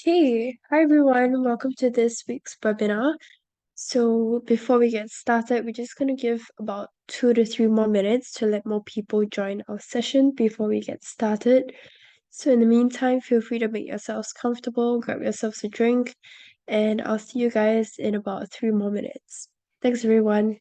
Hey, hi everyone, welcome to this week's webinar. So before we get started, we're just going to give about 2 to 3 more minutes to let more people join our session before we get started. So in the meantime, feel free to make yourselves comfortable, grab yourselves a drink, and I'll see you guys in about 3 more minutes. Thanks everyone.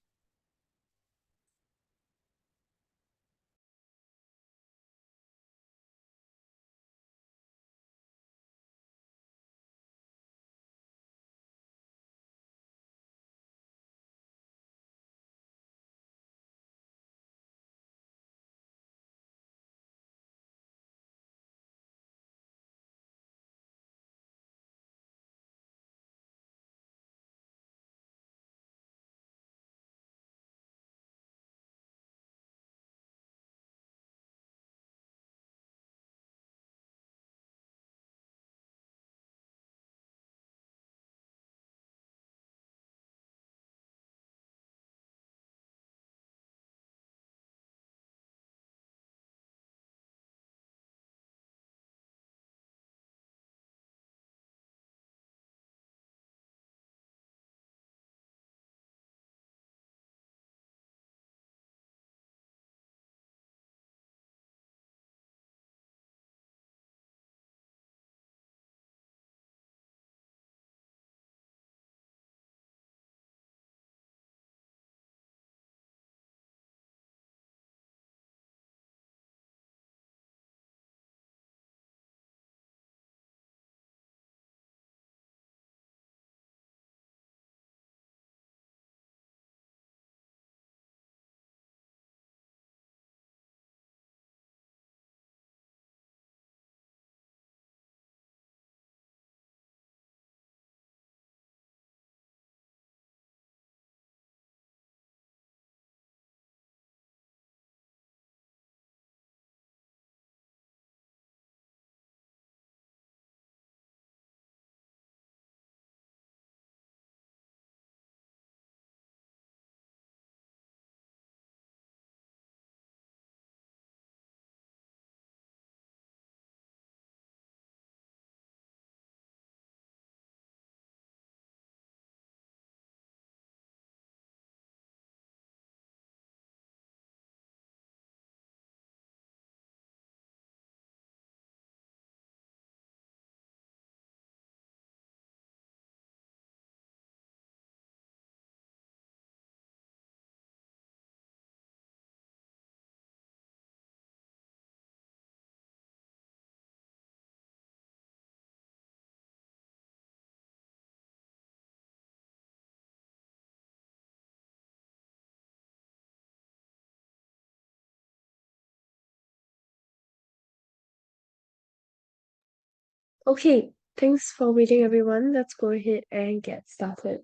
Okay, thanks for waiting everyone. Let's go ahead and get started.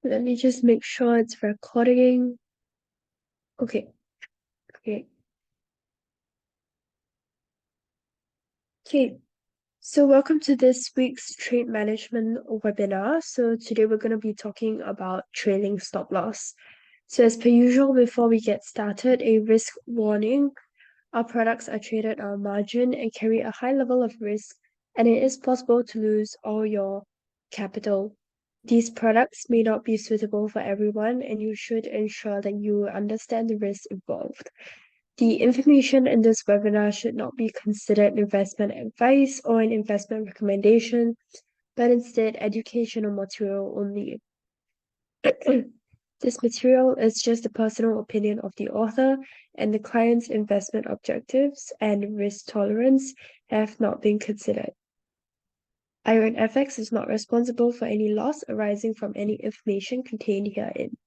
Let me just make sure it's recording. Okay, great. Okay, so welcome to this week's trade management webinar. So today we're going to be talking about trailing stop loss. So as per usual, before we get started, a risk warning. Our products are traded on margin and carry a high level of risk, and it is possible to lose all your capital. These products may not be suitable for everyone, and you should ensure that you understand the risks involved. The information in this webinar should not be considered investment advice or an investment recommendation, but instead educational material only. This material is just the personal opinion of the author, and the client's investment objectives and risk tolerance have not been considered. IronFX is not responsible for any loss arising from any information contained herein,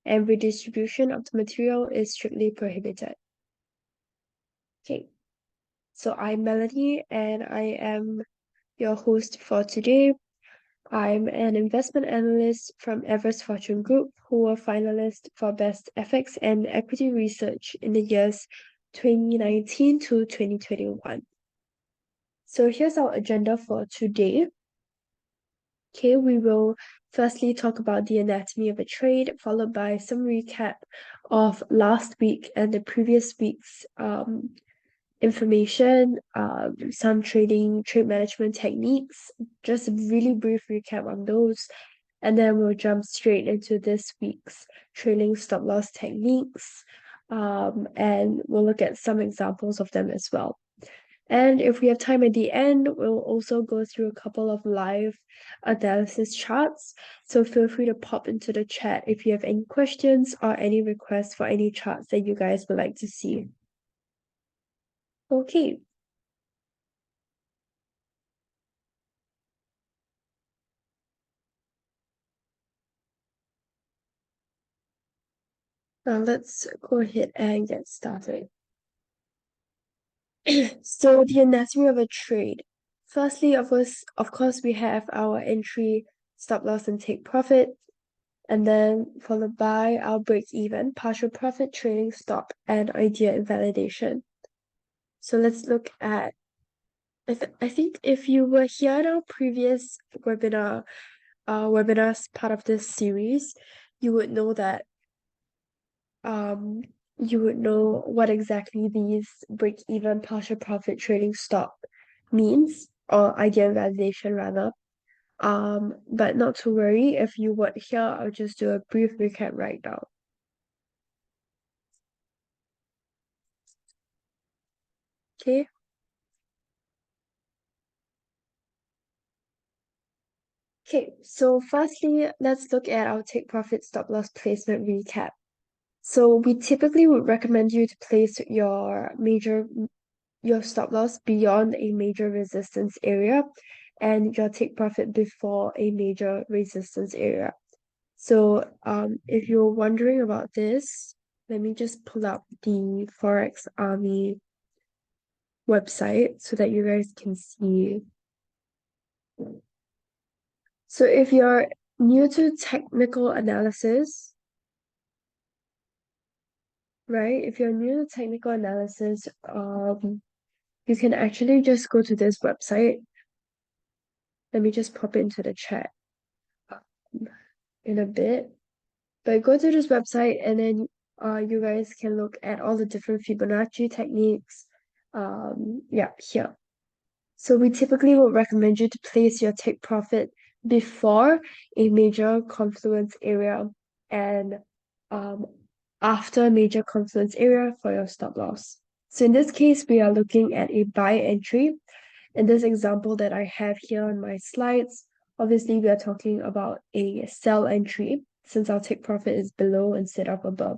and redistribution of the material is strictly prohibited. Okay, so I'm Melanie, and I am your host for today. I'm an investment analyst from Everest Fortune Group, who were finalists for Best FX and Equity Research in the years 2019 to 2021. So here's our agenda for today. Okay, we will firstly talk about the anatomy of a trade, followed by some recap of last week and the previous week's information, some trade management techniques, just a really brief recap on those. And then we'll jump straight into this week's trailing stop loss techniques. And we'll look at some examples of them as well. And if we have time at the end, we'll also go through a couple of live analysis charts. So feel free to pop into the chat if you have any questions or any requests for any charts that you guys would like to see. Okay. Now let's go ahead and get started. So the anatomy of a trade. Firstly, of course, we have our entry, stop loss, and take profit. And then followed by our break even, partial profit, trading stop, and idea invalidation. So let's look at, I think if you were here at our previous webinars part of this series, you would know that you would know what exactly these break even, partial profit, trading stop means, or idea invalidation rather. But not to worry, if you weren't here, I'll just do a brief recap right now. Okay. Okay, so firstly, let's look at our take profit stop loss placement recap. So we typically would recommend you to place your stop loss beyond a major resistance area and your take profit before a major resistance area. So if you're wondering about this, let me just pull up the Forex Army website so that you guys can see. So if you're new to technical analysis, right? If you're new to technical analysis, you can actually just go to this website. Let me just pop it into the chat in a bit. But go to this website and then you guys can look at all the different Fibonacci techniques. Yeah, here. So we typically would recommend you to place your take profit before a major confluence area and um, after a major confluence area for your stop loss. So in this case, we are looking at a buy entry. In this example that I have here on my slides, obviously we are talking about a sell entry since our take profit is below instead of above.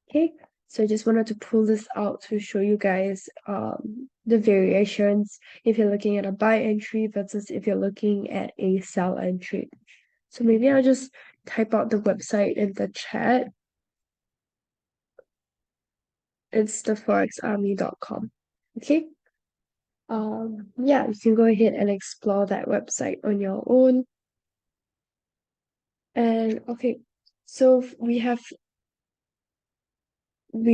Okay, so I just wanted to pull this out to show you guys the variations if you're looking at a buy entry versus if you're looking at a sell entry. So maybe I'll just type out the website in the chat. It's the forexarmy.com. Okay. Yeah, you can go ahead and explore that website on your own. And okay, so we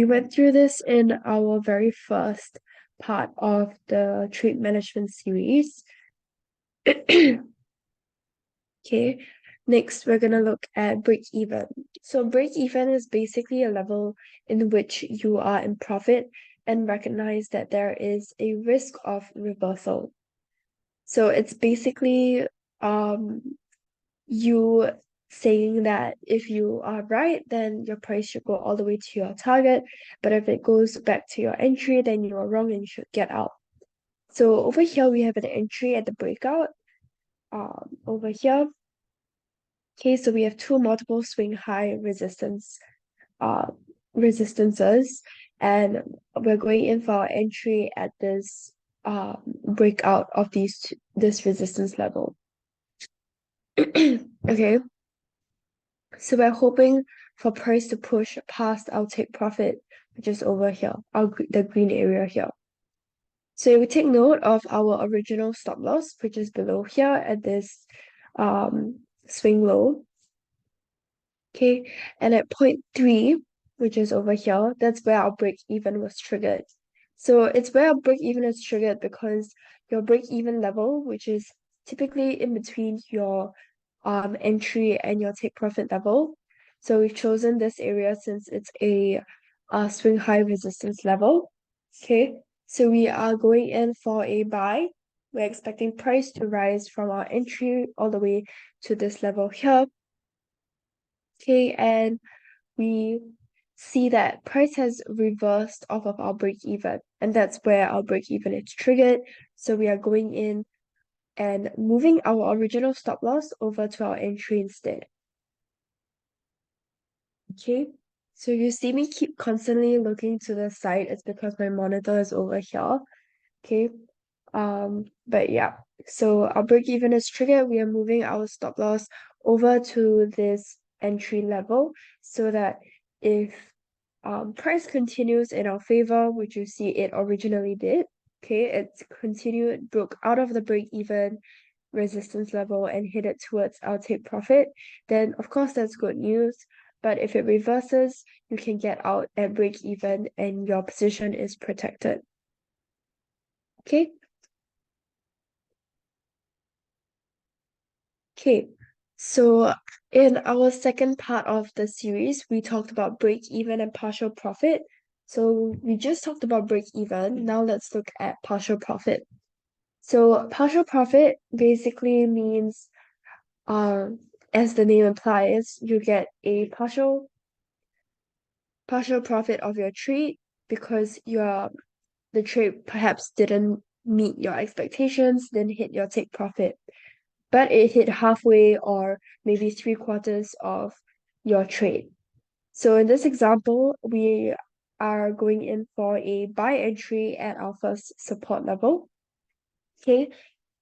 went through this in our very first part of the trade management series. Okay, next we're gonna look at break even. So break even is basically a level in which you are in profit and recognize that there is a risk of reversal. So it's basically you saying that if you are right, then your price should go all the way to your target. But if it goes back to your entry, then you are wrong and you should get out. So over here, we have an entry at the breakout. Over here, okay, so we have two multiple swing high resistances, and we're going in for our entry at this breakout of this resistance level. Okay, so we're hoping for price to push past our take profit, which is over here, the green area here. So we take note of our original stop loss, which is below here at this swing low. Okay, and at point 3, which is over here, that's where our break even was triggered. So it's where our break even is triggered because your break even level, which is typically in between your entry and your take profit level. So we've chosen this area since it's a swing high resistance level. Okay, so we are going in for a buy. We're expecting price to rise from our entry all the way to this level here. Okay, and we see that price has reversed off of our break even, and that's where our break even is triggered. So we are going in and moving our original stop loss over to our entry instead. Okay, so you see me keep constantly looking to the side. It's because my monitor is over here. Okay, but yeah, so our break even is triggered. We are moving our stop loss over to this entry level so that if price continues in our favor, which you see it originally did, okay, it's continued, broke out of the break even resistance level and hit it towards our take profit, then of course that's good news. But if it reverses, you can get out at break even and your position is protected. Okay. Okay, so in our second part of the series, we talked about break even and partial profit. So we just talked about break even. Now let's look at partial profit. So partial profit basically means, as the name implies, you get a partial profit of your trade because the trade perhaps didn't meet your expectations, didn't hit your take profit, but it hit halfway or maybe 3/4 of your trade. So in this example, we are going in for a buy entry at our first support level. Okay,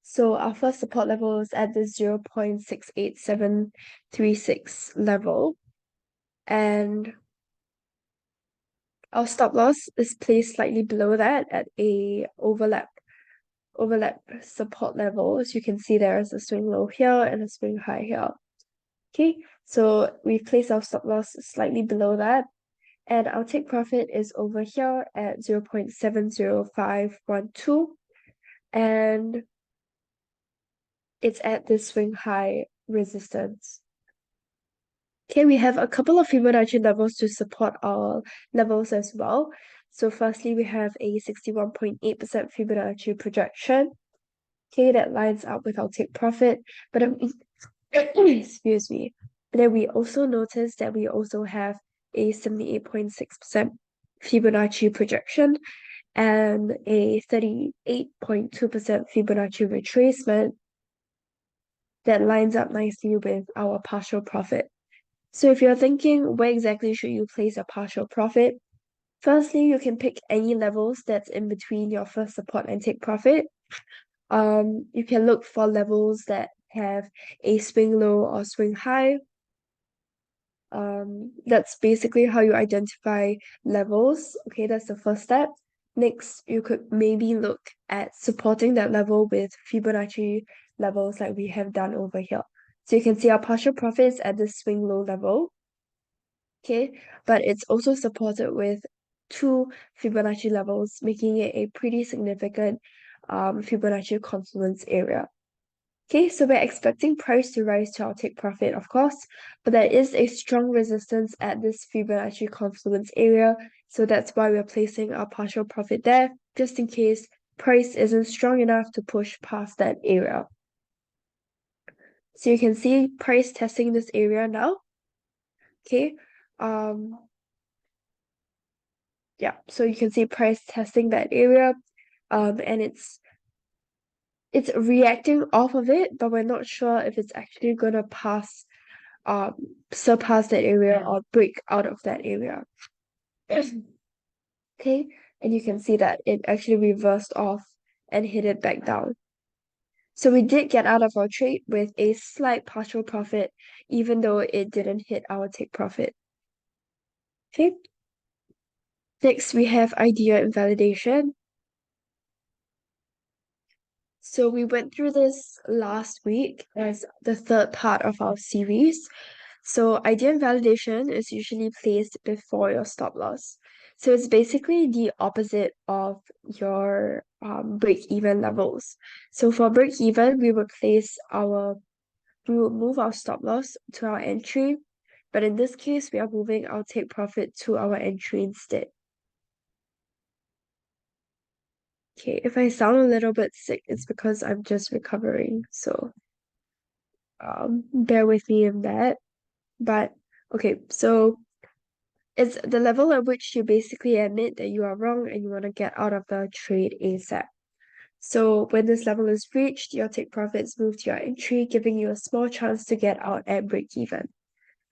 so our first support level is at the 0.68736 level, and our stop loss is placed slightly below that at a overlap support level. As you can see, there is a swing low here and a swing high here. Okay, so we place our stop loss slightly below that, and our take profit is over here at 0.70512, and it's at this swing high resistance. Okay, we have a couple of Fibonacci levels to support our levels as well. So firstly, we have a 61.8% Fibonacci projection. Okay, that lines up with our take profit, but excuse me. But then we also notice that we also have a 78.6% Fibonacci projection and a 38.2% Fibonacci retracement that lines up nicely with our partial profit. So if you're thinking where exactly should you place a partial profit, firstly, you can pick any levels that's in between your first support and take profit. You can look for levels that have a swing low or swing high. That's basically how you identify levels. Okay, that's the first step. Next, you could maybe look at supporting that level with Fibonacci levels like we have done over here. So you can see our partial profits at the swing low level. Okay, but it's also supported with two Fibonacci levels, making it a pretty significant Fibonacci confluence area. Okay, so we're expecting price to rise to our take profit, of course, but there is a strong resistance at this Fibonacci confluence area, so that's why we're placing our partial profit there, just in case price isn't strong enough to push past that area. So you can see price testing this area now. Okay, yeah, so you can see price testing that area, and it's reacting off of it, but we're not sure if it's actually gonna surpass that area or break out of that area. Okay, and you can see that it actually reversed off and hit it back down. So we did get out of our trade with a slight partial profit, even though it didn't hit our take profit. Okay. Next, we have idea invalidation. So we went through this last week as the third part of our series. So idea invalidation is usually placed before your stop loss. So it's basically the opposite of your break-even levels. So for break-even, we would move our stop loss to our entry, but in this case, we are moving our take profit to our entry instead. Okay, if I sound a little bit sick, it's because I'm just recovering. So bear with me in that. But okay, so it's the level at which you basically admit that you are wrong and you want to get out of the trade ASAP. So when this level is reached, your take profits move to your entry, giving you a small chance to get out at break even.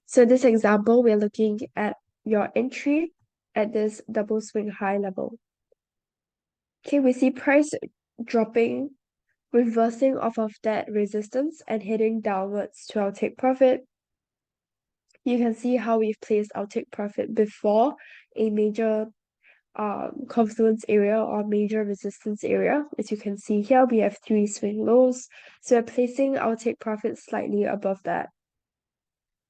So in this example, we're looking at your entry at this double swing high level. Okay, we see price dropping, reversing off of that resistance and heading downwards to our take profit. You can see how we've placed our take profit before a major confluence area or major resistance area. As you can see here, we have 3 swing lows. So we're placing our take profit slightly above that.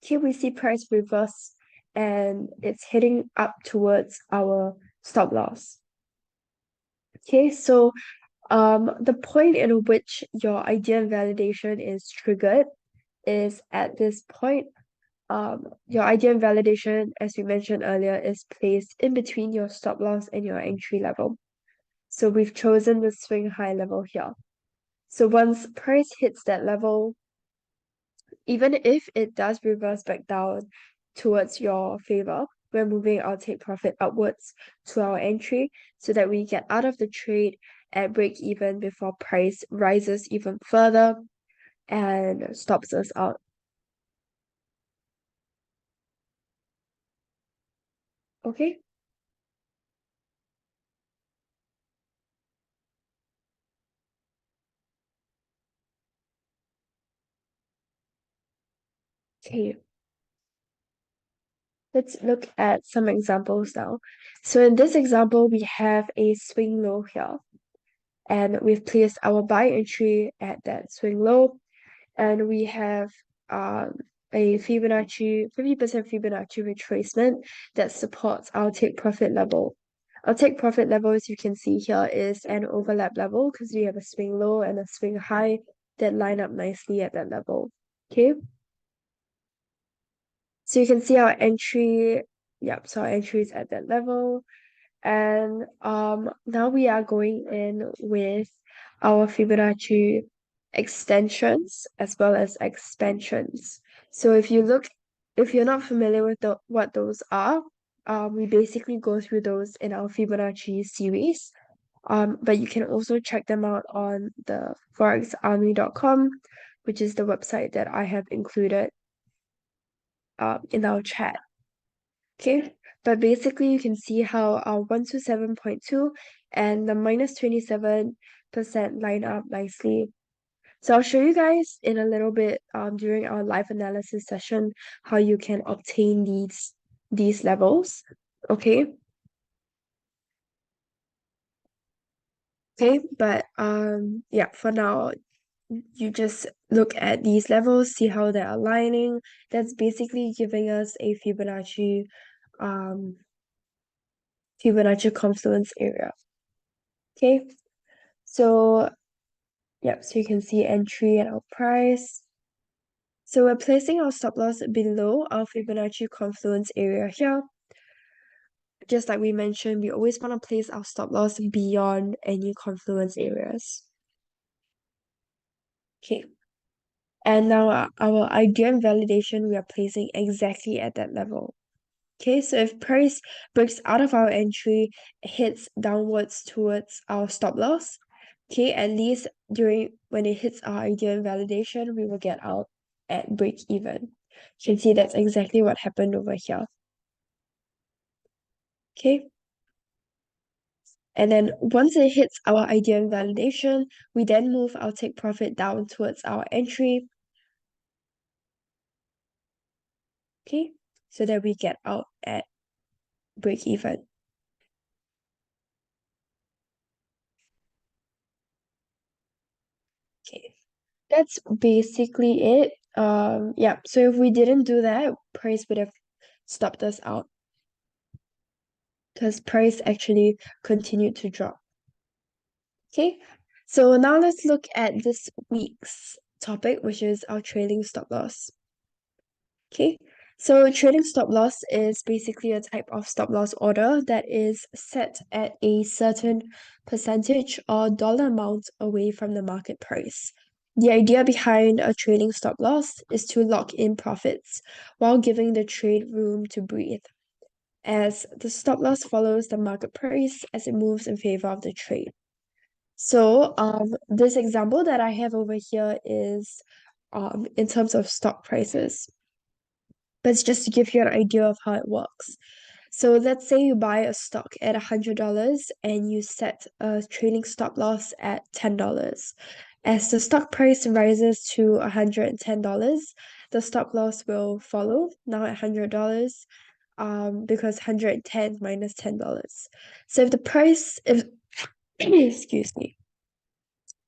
Here we see price reverse and it's heading up towards our stop loss. Okay, so the point in which your idea invalidation is triggered is at this point. Your idea invalidation, as we mentioned earlier, is placed in between your stop loss and your entry level. So we've chosen the swing high level here. So once price hits that level, even if it does reverse back down towards your favor, we're moving our take profit upwards to our entry so that we get out of the trade at break even before price rises even further and stops us out. Okay? Okay. Let's look at some examples now. So in this example, we have a swing low here, and we've placed our buy entry at that swing low, and we have a Fibonacci 50% Fibonacci retracement that supports our take profit level. Our take profit level, as you can see here, is an overlap level because we have a swing low and a swing high that line up nicely at that level. Okay. So you can see our entry, yep, so our entry is at that level. And now we are going in with our Fibonacci extensions as well as expansions. So if you're not familiar with what those are, we basically go through those in our Fibonacci series. But you can also check them out on the forexarmy.com, which is the website that I have included in our chat. Okay, but basically you can see how our 127.2 and the minus 27% line up nicely. So I'll show you guys in a little bit during our live analysis session how you can obtain these levels. Okay. Okay, but yeah, for now you just look at these levels, see how they're aligning. That's basically giving us a Fibonacci confluence area. Okay, so yeah, so you can see entry and our price. So we're placing our stop loss below our Fibonacci confluence area here. Just like we mentioned, we always want to place our stop loss beyond any confluence areas. Okay. And now our idea invalidation, we are placing exactly at that level. Okay, so if price breaks out of our entry, hits downwards towards our stop loss, okay, at least during when it hits our idea invalidation, we will get out at break even. You can see that's exactly what happened over here. Okay. And then once it hits our idea invalidation, we then move our take profit down towards our entry. Okay, so that we get out at break even. Okay, that's basically it. Yeah, so if we didn't do that, price would have stopped us out because price actually continued to drop. Okay, so now let's look at this week's topic, which is our trailing stop loss. Okay, So trading stop loss is basically a type of stop loss order that is set at a certain percentage or dollar amount away from the market price. The idea behind a trading stop loss is to lock in profits while giving the trade room to breathe, as the stop loss follows the market price as it moves in favor of the trade. So, this example that I have over here is in terms of stock prices. But it's just to give you an idea of how it works. So let's say you buy a stock at $100 and you set a trading stop loss at $10. As the stock price rises to $110, the stop loss will follow, now at $100, because 110 minus $10. So if excuse me,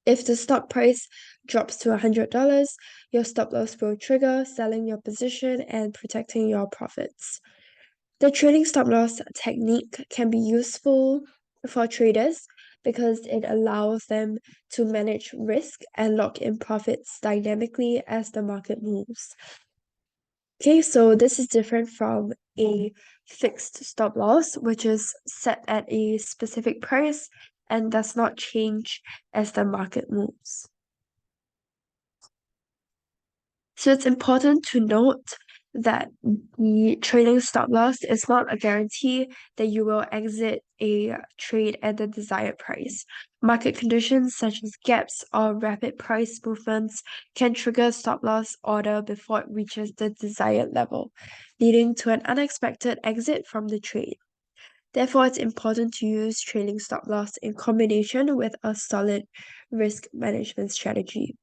if the stock price drops to $100, your stop loss will trigger, selling your position and protecting your profits. The trading stop loss technique can be useful for traders because it allows them to manage risk and lock in profits dynamically as the market moves. Okay, so this is different from a fixed stop loss, which is set at a specific price and does not change as the market moves. So it's important to note that the trading stop loss is not a guarantee that you will exit a trade at the desired price. Market conditions such as gaps or rapid price movements can trigger stop loss order before it reaches the desired level, leading to an unexpected exit from the trade. Therefore, it's important to use trailing stop loss in combination with a solid risk management strategy.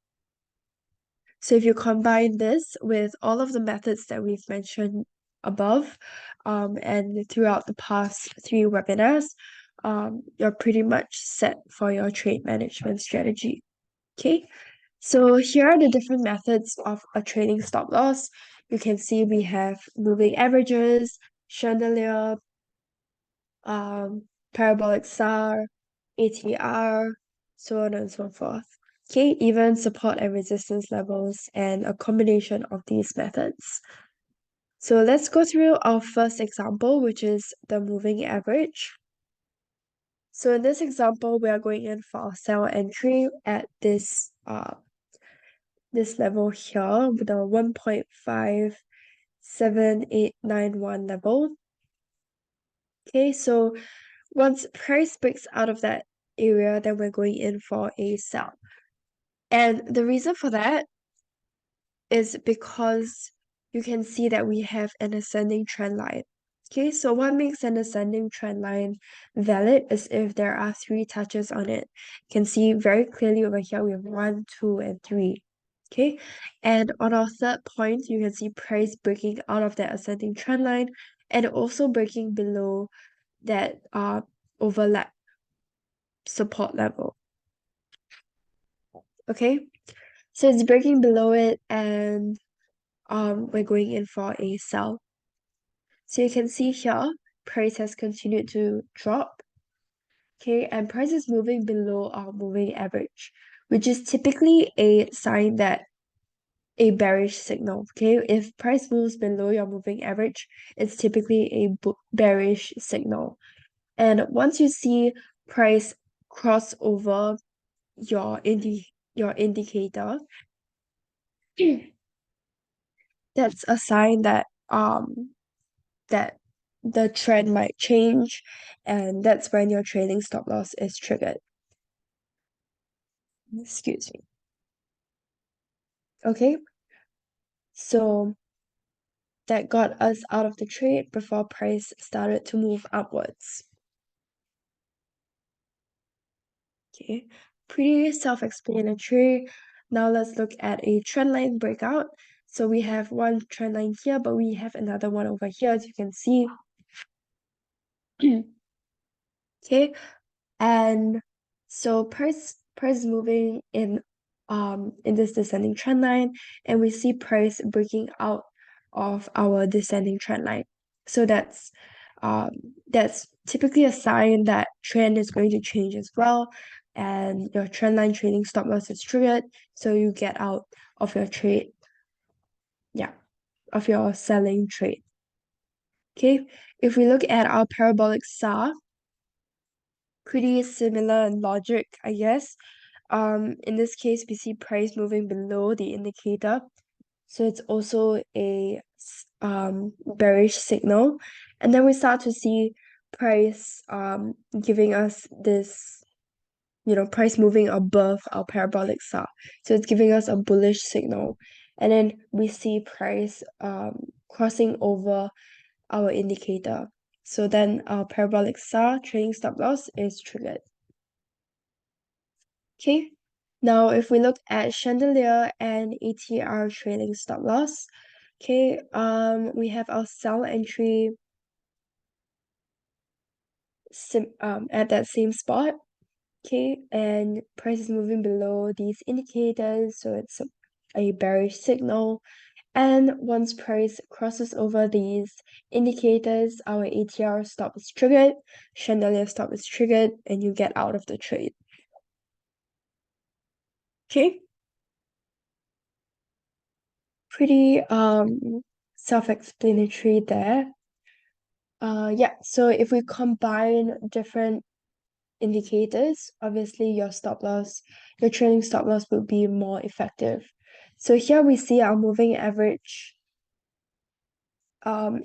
So if you combine this with all of the methods that we've mentioned above, and throughout the past 3 webinars, you're pretty much set for your trade management strategy. Okay, so here are the different methods of a trading stop loss. You can see we have moving averages, chandelier, parabolic SAR, ATR, so on and so forth. Okay, even support and resistance levels and a combination of these methods. So let's go through our first example, which is the moving average. So in this example, we are going in for a sell entry at this level here, the 1.57891 level. Okay, so once price breaks out of that area, then we're going in for a sell. And the reason for that is because you can see that we have an ascending trend line. Okay, so what makes an ascending trend line valid is if there are 3 touches on it. You can see very clearly over here we have 1, 2, and 3. Okay, and on our third point, you can see price breaking out of that ascending trend line and also breaking below that overlap support level. Okay, so it's breaking below it and we're going in for a sell. So you can see here, price has continued to drop. Okay, and price is moving below our moving average, which is typically a sign that a bearish signal. Okay, if price moves below your moving average, it's typically a bearish signal. And once you see price cross over your indicator, that's a sign that that the trend might change, and that's when your trailing stop loss is triggered. Excuse me. Okay, so that got us out of the trade before price started to move upwards. Okay, pretty self-explanatory. Now let's look at a trend line breakout. So we have one trend line here, but we have another one over here, as you can see. Okay, and so price moving in this descending trend line, and we see price breaking out of our descending trend line. So that's typically a sign that trend is going to change as well, and your trend line trading stop loss is triggered, so you get out of your trade. Yeah. of your selling trade. Okay, if we look at our parabolic SAR, pretty similar in logic, I guess. In this case, we see price moving below the indicator, so it's also a bearish signal, and then we start to see price giving us this, price moving above our parabolic SAR, so it's giving us a bullish signal, and then we see price crossing over our indicator. So then our parabolic SAR trading stop loss is triggered. Okay, now if we look at chandelier and ATR trailing stop loss, okay, we have our sell entry at that same spot, okay, and price is moving below these indicators, so it's a bearish signal. And once price crosses over these indicators, our ATR stop is triggered, chandelier stop is triggered, and you get out of the trade. Okay, pretty self-explanatory there. Yeah, so if we combine different indicators, obviously your trailing stop loss will be more effective. So here we see our moving average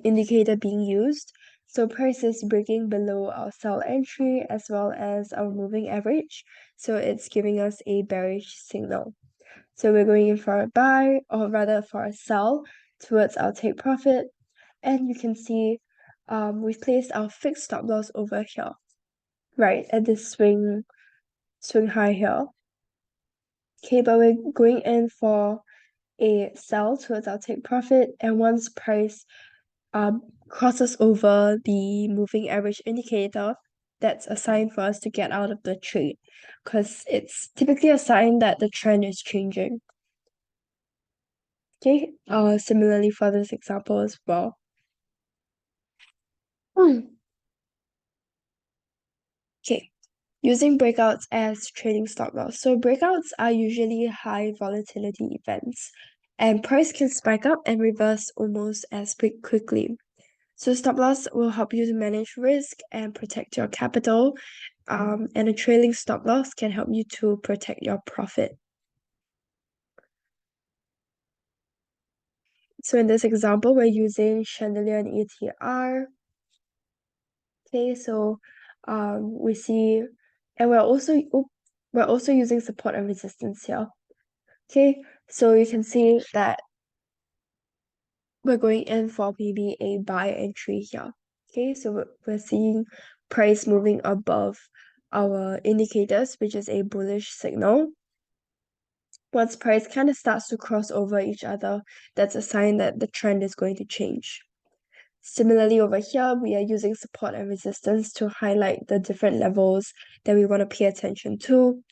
indicator being used. So price is breaking below our sell entry as well as our moving average. So it's giving us a bearish signal. So we're going in for a buy, or rather for a sell towards our take profit. And you can see we've placed our fixed stop loss over here, right, at this swing high here. Okay, but we're going in for a sell towards our take profit, and once price crosses over the moving average indicator, that's a sign for us to get out of the trade, because it's typically a sign that the trend is changing. Okay, similarly for this example as well. Okay, using breakouts as trading stop loss. So breakouts are usually high volatility events, and price can spike up and reverse almost as quickly. So stop loss will help you to manage risk and protect your capital, and a trailing stop loss can help you to protect your profit. So in this example, we're using chandelier and ATR. Okay, so we see, and we're also using support and resistance here. Okay, so you can see that we're going in for maybe a buy entry here. Okay, so we're seeing price moving above our indicators, which is a bullish signal. Once price kind of starts to cross over each other, that's a sign that the trend is going to change. Similarly, over here, we are using support and resistance to highlight the different levels that we want to pay attention to.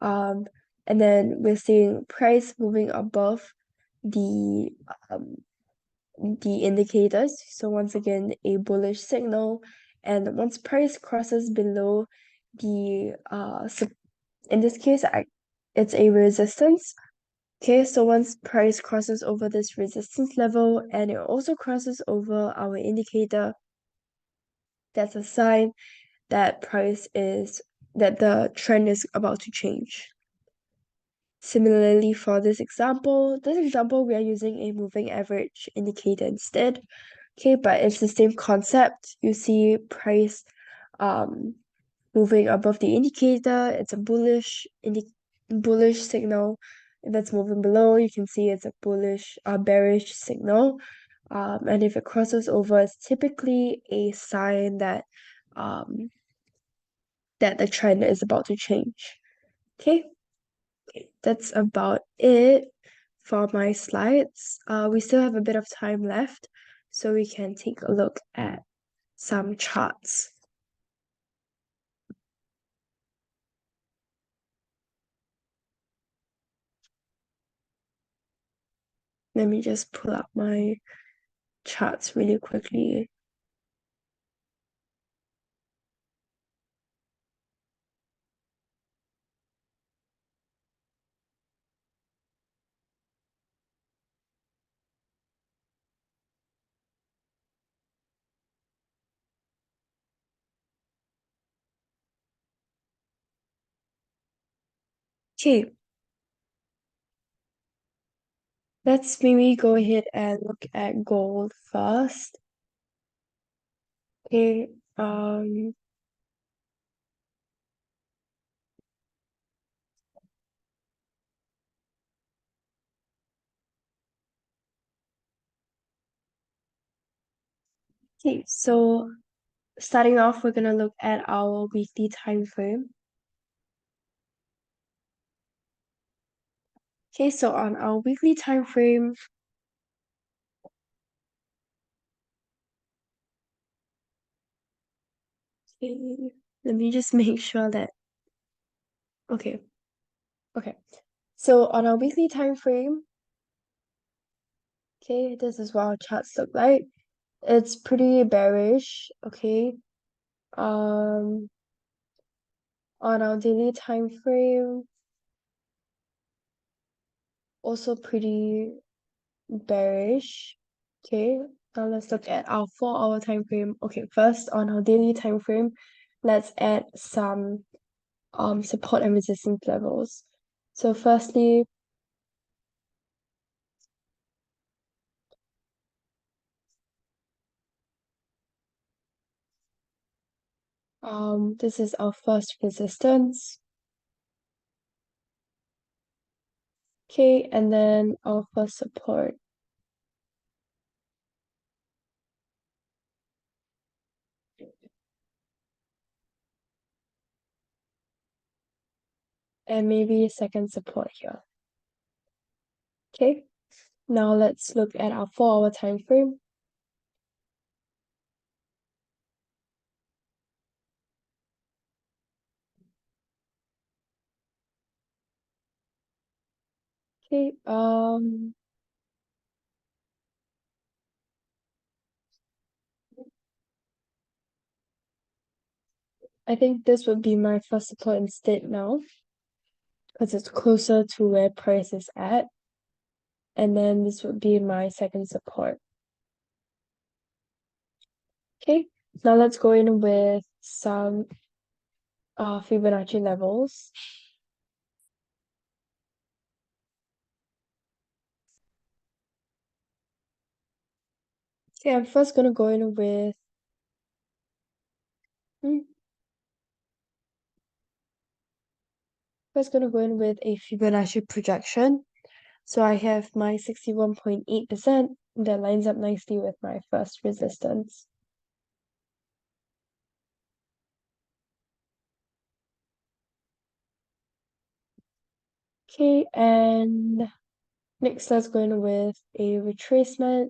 And then we're seeing price moving above the indicators. So once again, a bullish signal. And once price crosses below the in this case, it's a resistance. Okay, so once price crosses over this resistance level and it also crosses over our indicator, that's a sign that the trend is about to change. Similarly, for this example, we are using a moving average indicator instead. Okay, but it's the same concept. You see price moving above the indicator, it's a bullish signal. If it's moving below, you can see it's a bearish signal. And if it crosses over, it's typically a sign that the trend is about to change. Okay, that's about it for my slides. We still have a bit of time left, so we can take a look at some charts. Let me just pull up my charts really quickly. Okay, let's maybe go ahead and look at gold first. Okay, okay, so starting off, we're gonna look at our weekly time frame. Okay, so on our weekly time frame, okay, let me just make sure that okay, okay. So on our weekly time frame, okay, this is what our charts look like. It's pretty bearish, okay. Um, on our daily time frame, also pretty bearish. Okay, now let's look at our 4 hour time frame. Okay, first on our daily time frame, let's add some support and resistance levels. So firstly, this is our first resistance. Okay, and then our first support. And maybe a second support here. Okay, now let's look at our 4 hour time frame. Okay, I think this would be my first support instead now, because it's closer to where price is at. And then this would be my second support. Okay, now let's go in with some Fibonacci levels. Okay, I'm first gonna go in with first gonna go in with a Fibonacci projection. So I have my 61.8% that lines up nicely with my first resistance. Okay, and next let's go in with a retracement.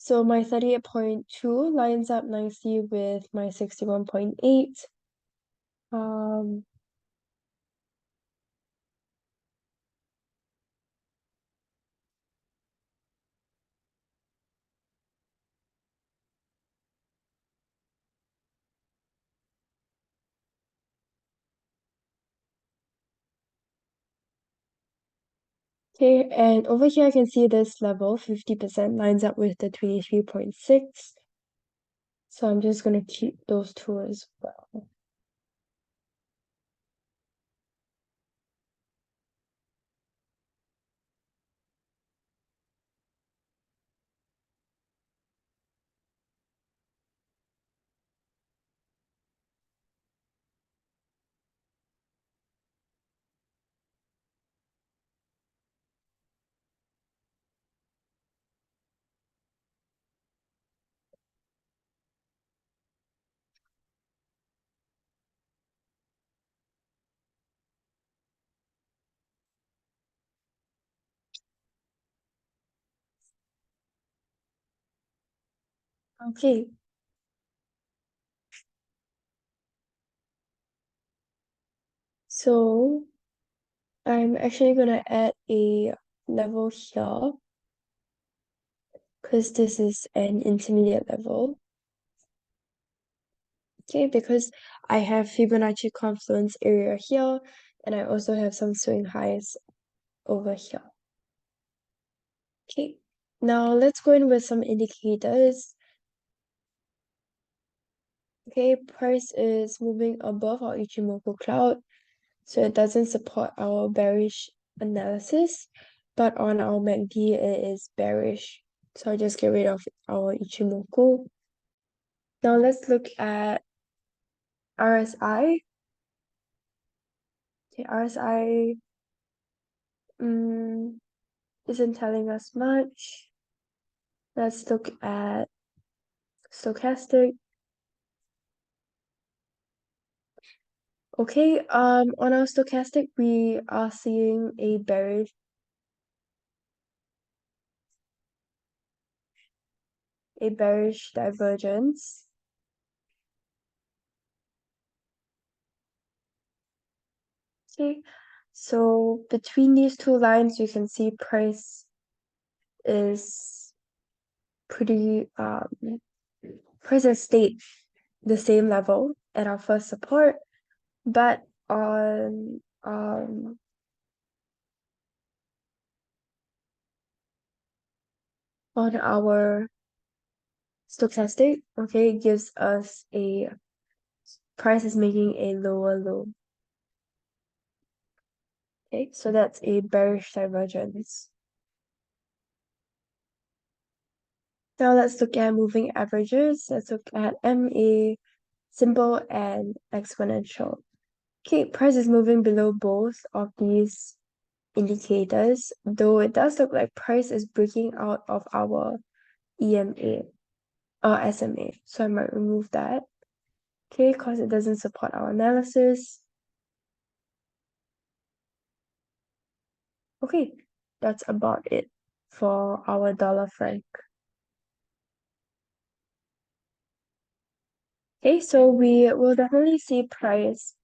So my 38.2 lines up nicely with my 61.8. Um, okay, and over here I can see this level, 50% lines up with the 23.6. So I'm just gonna keep those two as well. Okay, so I'm actually gonna add a level here because this is an intermediate level. Okay, because I have Fibonacci confluence area here, and I also have some swing highs over here. Okay, now let's go in with some indicators. Okay, price is moving above our Ichimoku cloud, so it doesn't support our bearish analysis, but on our MACD it is bearish. So I'll just get rid of our Ichimoku. Now let's look at RSI. Okay, RSI isn't telling us much. Let's look at stochastic. Okay, on our stochastic, we are seeing a bearish divergence. Okay, so between these two lines, you can see price is pretty price has stayed the same level at our first support, but on our stochastic, okay, it gives us a price is making a lower low. Okay, so that's a bearish divergence. Now let's look at moving averages. Let's look at MA, simple, and exponential. Okay, price is moving below both of these indicators, though it does look like price is breaking out of our EMA or SMA. So I might remove that. Okay, because it doesn't support our analysis. Okay, that's about it for our dollar franc. Okay, so we will definitely see price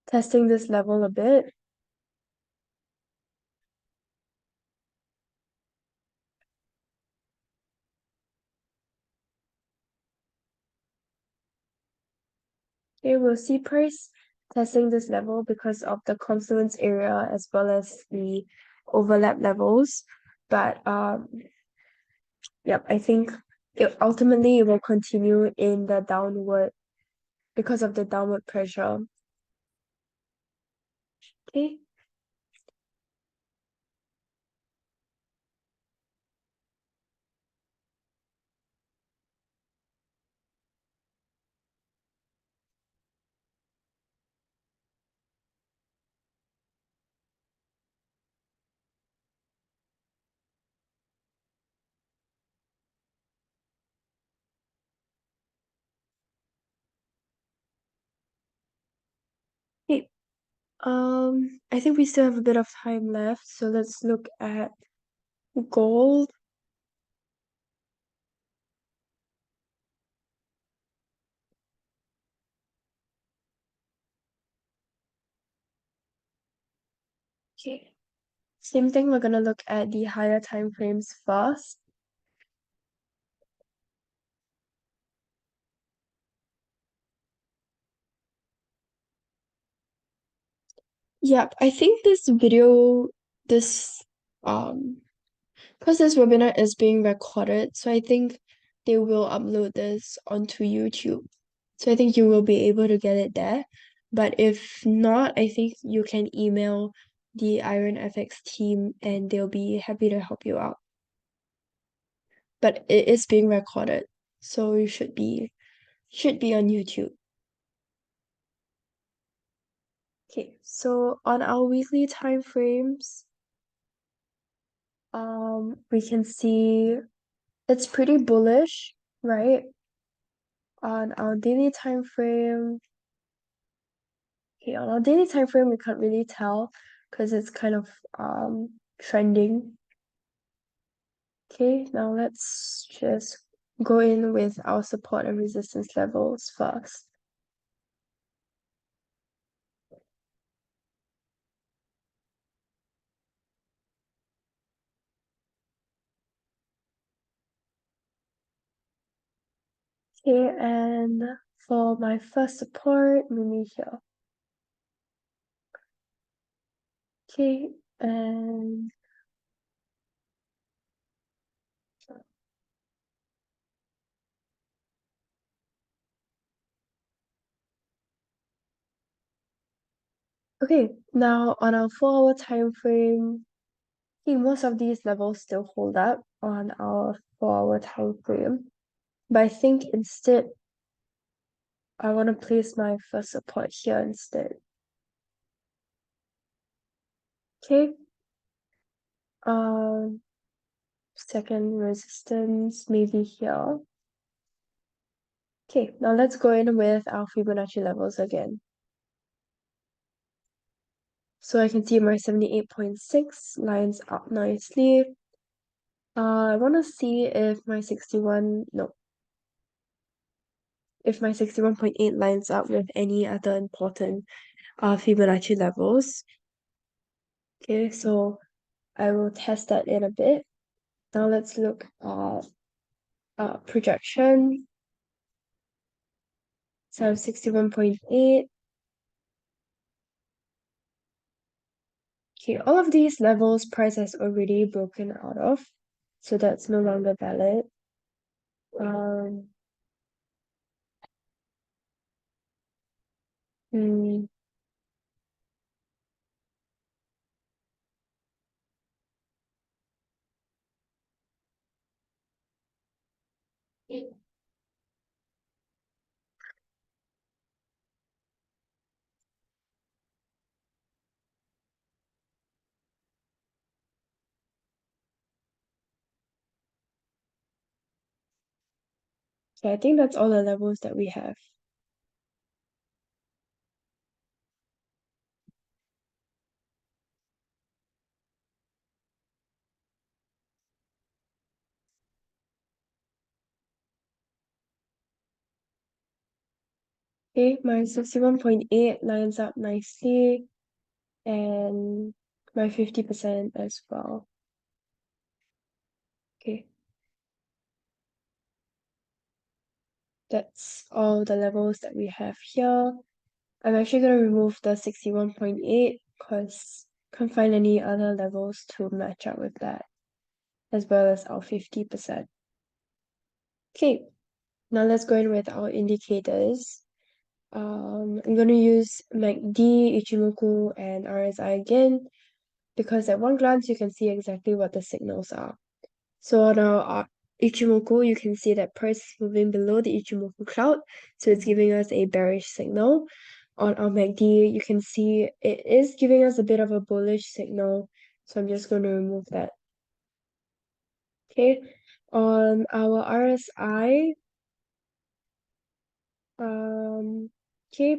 testing this level a bit. Okay, we'll see price testing this level because of the confluence area as well as the overlap levels. But yep, I think ultimately it will continue in the downward because of the downward pressure. Okay. Okay. I think we still have a bit of time left, so let's look at gold. Okay. Same thing, we're gonna look at the higher time frames first. Yep, I think this because this webinar is being recorded, so I think they will upload this onto YouTube. So I think you will be able to get it there. But if not, I think you can email the IronFX team and they'll be happy to help you out. But it is being recorded, so you should be on YouTube. Okay, so on our weekly time frames, we can see it's pretty bullish, right? On our daily time frame, okay, on our daily time frame, we can't really tell because it's kind of trending. Okay, now let's just go in with our support and resistance levels first. Okay, and for my first support, maybe here. Okay, and Okay, now on our 4 hour time frame, I think most of these levels still hold up on our 4 hour time frame. But I think instead, I want to place my first support here instead. Okay. Um, second resistance maybe here. Okay, now let's go in with our Fibonacci levels again. So I can see my 78.6 lines up nicely. I want to see if my 61.8 lines up with any other important Fibonacci levels. Okay, so I will test that in a bit. Now let's look at projection. So 61.8. Okay, all of these levels price has already broken out of, so that's no longer valid. Um, hmm, so I think that's all the levels that we have. Okay, my 61.8 lines up nicely, and my 50% as well. Okay, that's all the levels that we have here. I'm actually going to remove the 61.8 because can't find any other levels to match up with that, as well as our 50%. Okay, now let's go in with our indicators. I'm going to use MACD, Ichimoku, and RSI again because at one glance you can see exactly what the signals are. So on our Ichimoku, you can see that price is moving below the Ichimoku cloud, so it's giving us a bearish signal. On our MACD, you can see it is giving us a bit of a bullish signal, so I'm just going to remove that. Okay, on our RSI, okay,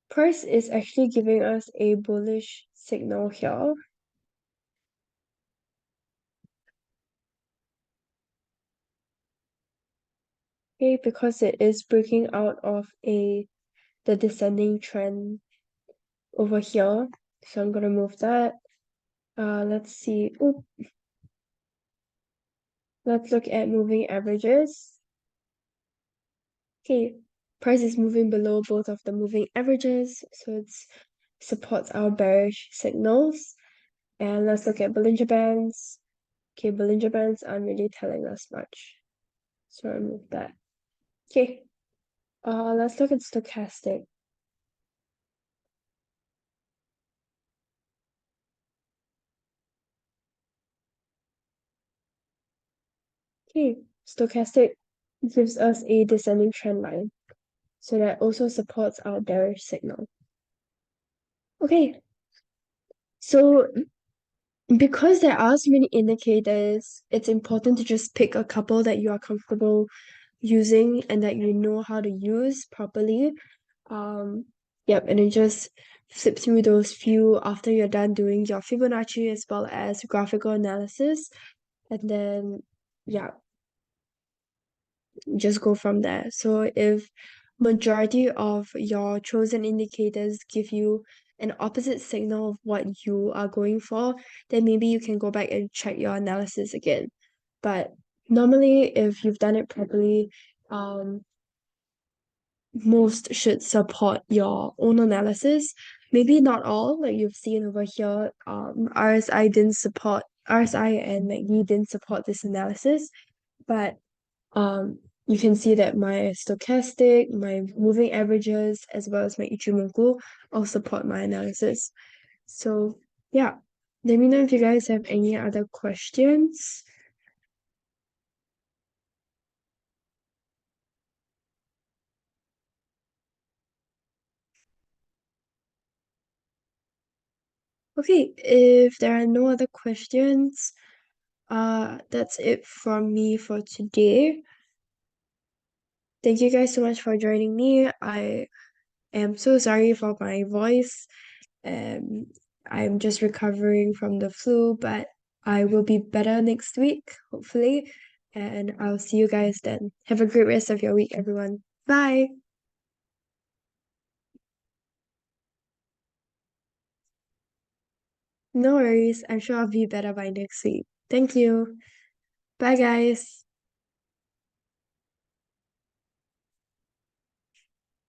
price is actually giving us a bullish signal here. Okay, because it is breaking out of the descending trend over here. So I'm gonna move that. Let's see. Ooh, let's look at moving averages. Okay, price is moving below both of the moving averages, so it supports our bearish signals. And let's look at Bollinger Bands. Okay, Bollinger Bands aren't really telling us much. So I remove that. Okay, let's look at stochastic. Okay, stochastic gives us a descending trend line. So that also supports our bearish signal. Okay, so because there are so many indicators, it's important to just pick a couple that you are comfortable using and that you know how to use properly. Yep, and then just flip through those few after you're done doing your Fibonacci as well as graphical analysis. And then, yeah, just go from there. So if majority of your chosen indicators give you an opposite signal of what you are going for, then maybe you can go back and check your analysis again. But normally, if you've done it properly, most should support your own analysis. Maybe not all, like you've seen over here, RSI and MACD didn't support this analysis, but you can see that my stochastic, my moving averages, as well as my Ichimoku all support my analysis. So yeah, let me know if you guys have any other questions. Okay, if there are no other questions, that's it from me for today. Thank you guys so much for joining me. I am so sorry for my voice. Um, I'm just recovering from the flu, but I will be better next week, hopefully. And I'll see you guys then. Have a great rest of your week, everyone. Bye. No worries. I'm sure I'll be better by next week. Thank you. Bye, guys.